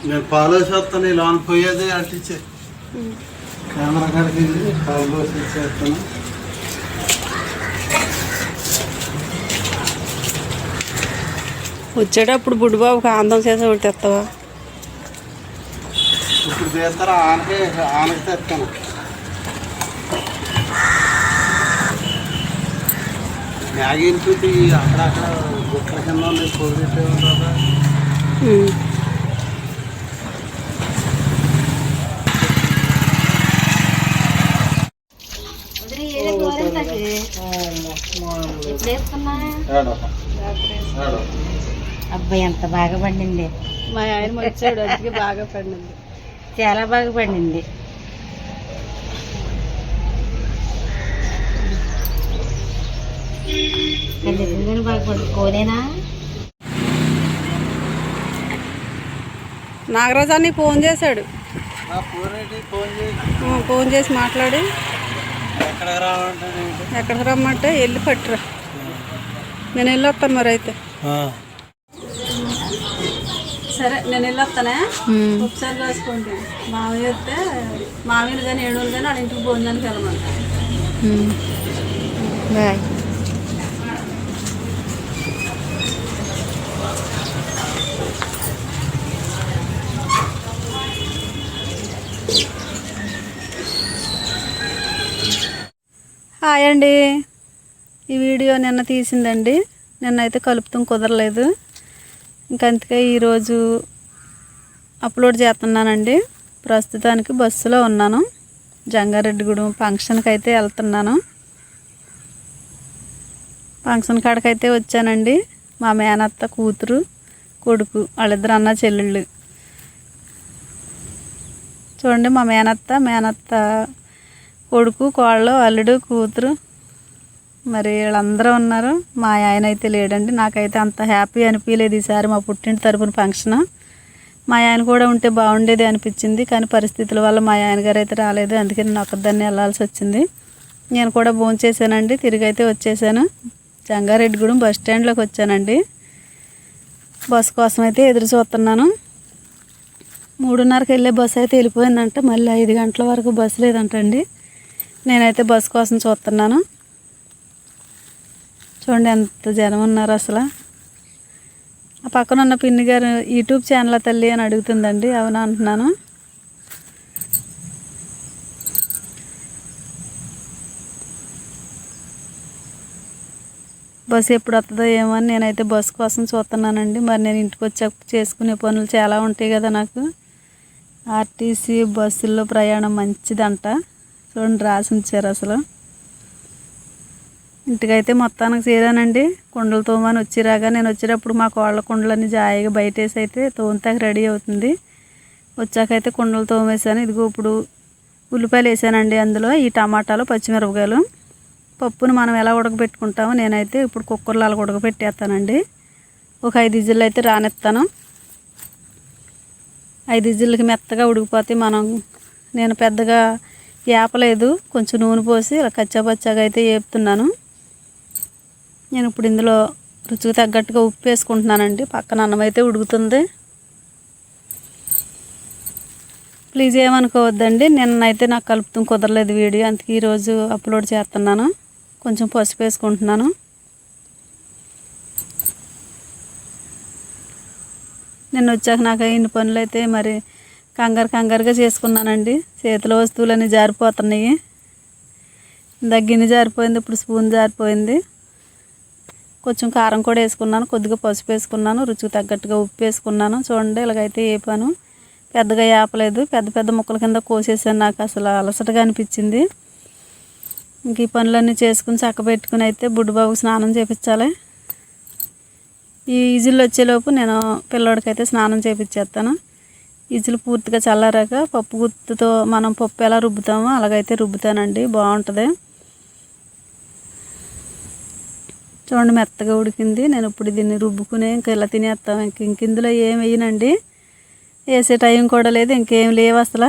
నేను పాలు వేసేస్తాను. ఇలా పోయేది అంటించే కెమెరా కాడికి పాలు పోసి ఇచ్చేస్తాను. వచ్చేటప్పుడు బుడ్డిబాబుకి ఆనందం చేసి ఒకటి తెస్తావా? ఇప్పుడు చేస్తారా? ఆనకి తెస్తాను. మ్యాగీ ఇంటి అక్కడక్కడ గుట్ల కింద పొడి పెట్టే ఉందా? అబ్బాయి ఎంత బాగా పండింది. మా ఆయన వచ్చాడు, అందుకే బాగా పండింది. చాలా బాగా పండింది. బాగా పండి కోనేనా? నాగరాజాన్ని ఫోన్ చేశాడు. ఫోన్ చేసి మాట్లాడి ఎక్కడికి రమ్మంటే వెళ్ళి పట్టురా. నేను వెళ్ళొస్తాను మరి అయితే. సరే నేను వెళ్ళొస్తానే. ఒకసారి రాసుకోండి. మామయ్య వస్తే మామయ్యలు కానీ ఏడులు కానీ వాళ్ళ ఇంటికి భోజనానికి వెళ్ళమంట. బాయ్. హాయ్ అండి. ఈ వీడియో నిన్న తీసిందండి. నిన్నైతే కలుపుతాం కుదరలేదు. ఇంకంతకే ఈరోజు అప్లోడ్ చేస్తున్నానండి. ప్రస్తుతానికి బస్సులో ఉన్నాను. జంగారెడ్డిగూడెం ఫంక్షన్కి అయితే వెళ్తున్నాను. ఫంక్షన్ కాడికైతే వచ్చానండి. మా మేనత్త కూతురు కొడుకు వాళ్ళిద్దరు అన్న చెల్లెళ్ళు. చూడండి మా మేనత్త కొడుకు కోళ్ళు అల్లుడు కూతురు మరి వీళ్ళందరూ ఉన్నారు. మా ఆయన అయితే లేడండి. నాకైతే అంత హ్యాపీ అనిపించలేదు ఈసారి మా పుట్టింటి తరపున ఫంక్షన్. మా ఆయన కూడా ఉంటే బాగుండేది అనిపించింది. కానీ పరిస్థితుల వల్ల మా ఆయన గారు అయితే రాలేదు. అందుకే నేను ఒక్కదాన్ని వెళ్ళాల్సి వచ్చింది. నేను కూడా భోంచేసానండి. తిరిగి అయితే వచ్చేసాను. జంగారెడ్డిగూడెం బస్ స్టాండ్లోకి వచ్చానండి. బస్ కోసం అయితే ఎదురు చూస్తున్నాను. 3:30కి వెళ్ళే బస్సు అయితే వెళ్ళిపోయిందంట. మళ్ళీ 5 గంటల వరకు బస్సు లేదంటండి. నేనైతే బస్సు కోసం చూస్తున్నాను. చూడండి ఎంత జనం ఉన్నారు అసలు. ఆ పక్కన ఉన్న పిన్ని గారు యూట్యూబ్ ఛానల్ తల్లి అని అడుగుతుందండి. అవునా అంటున్నాను. బస్సు ఎప్పుడు వస్తుందో ఏమో అని నేనైతే బస్సు కోసం చూస్తున్నానండి. మరి నేను ఇంటికి వచ్చాక చేసుకునే పనులు చాలా ఉంటాయి కదా నాకు. ఆర్టీసీ బస్సుల్లో ప్రయాణం మంచిదంట. చూడండి రాసి ఉంచారు అసలు. ఇంటికైతే మొత్తానికి చేరానండి. కుండలు తోమని వచ్చిరాగా నేను వచ్చేటప్పుడు మా కోళ్ళ కుండలన్నీ జాయిగా బయటేసి అయితే తోమతాకి రెడీ అవుతుంది. వచ్చాకైతే కుండలు తోమేసాను. ఇదిగో ఇప్పుడు ఉల్లిపాయలు వేసానండి. అందులో ఈ టమాటాలు పచ్చిమిరపకాయలు. పప్పును మనం ఎలా ఉడకబెట్టుకుంటామో నేనైతే ఇప్పుడు కుక్కర్లో అలా ఉడకబెట్టేస్తానండి. ఒక 5 విజిల్లు అయితే రానిస్తాను. 5 విజిల్కి మెత్తగా ఉడికిపోతే నేను పెద్దగా ఏపలేదు. కొంచెం నూనె పోసి ఇలా కచ్చాపచ్చాగా అయితే వేపుతున్నాను. నేను ఇప్పుడు ఇందులో రుచికి తగ్గట్టుగా ఉప్పు వేసుకుంటున్నానండి. పక్కన అన్నం అయితే ఉడుకుతుంది. ప్లీజ్ ఏమనుకోవద్దండి. నిన్నైతే నాకు కలుపుతాం కుదరలేదు వీడియో, అందుకే ఈరోజు అప్లోడ్ చేస్తున్నాను. కొంచెం పసుపు వేసుకుంటున్నాను. నిన్న వచ్చాక నాకు ఇన్ని పనులు అయితే మరి కంగారుగా చేసుకున్నానండి. చేతిలో వస్తువులన్నీ జారిపోతున్నాయి. గిన్నె జారిపోయింది, ఇప్పుడు స్పూన్ జారిపోయింది. కొంచెం కారం కూడా వేసుకున్నాను, కొద్దిగా పసుపు వేసుకున్నాను, రుచికి తగ్గట్టుగా ఉప్పు వేసుకున్నాను. చూడండి ఇలాగైతే వేపాను. పెద్దగా వేపలేదు, పెద్ద ముక్కల కింద కోసేసాను. నాకు అసలు అలసటగా అనిపించింది. ఇంక ఈ పనులన్నీ చేసుకుని చక్కబెట్టుకుని అయితే బుడ్డిబాబుకి స్నానం చేయించాలి. ఈ ఈజిల్ వచ్చేలోపు నేను పిల్లోడికైతే స్నానం చేయించేస్తాను. ఈజిల్ పూర్తిగా చల్లారాక పప్పు గుత్తుతో మనం పప్పు ఎలా రుబ్బుతామో అలాగైతే రుబ్బుతానండి. బాగుంటుంది. చూడండి మెత్తగా ఉడికింది. నేను ఇప్పుడు దీన్ని రుబ్బుకునే ఇంకా ఇలా తినేస్తాం. ఇంక ఇందులో ఏం వేయనండి. వేసే టైం కూడా లేదు, ఇంకేం లేవు అసలు.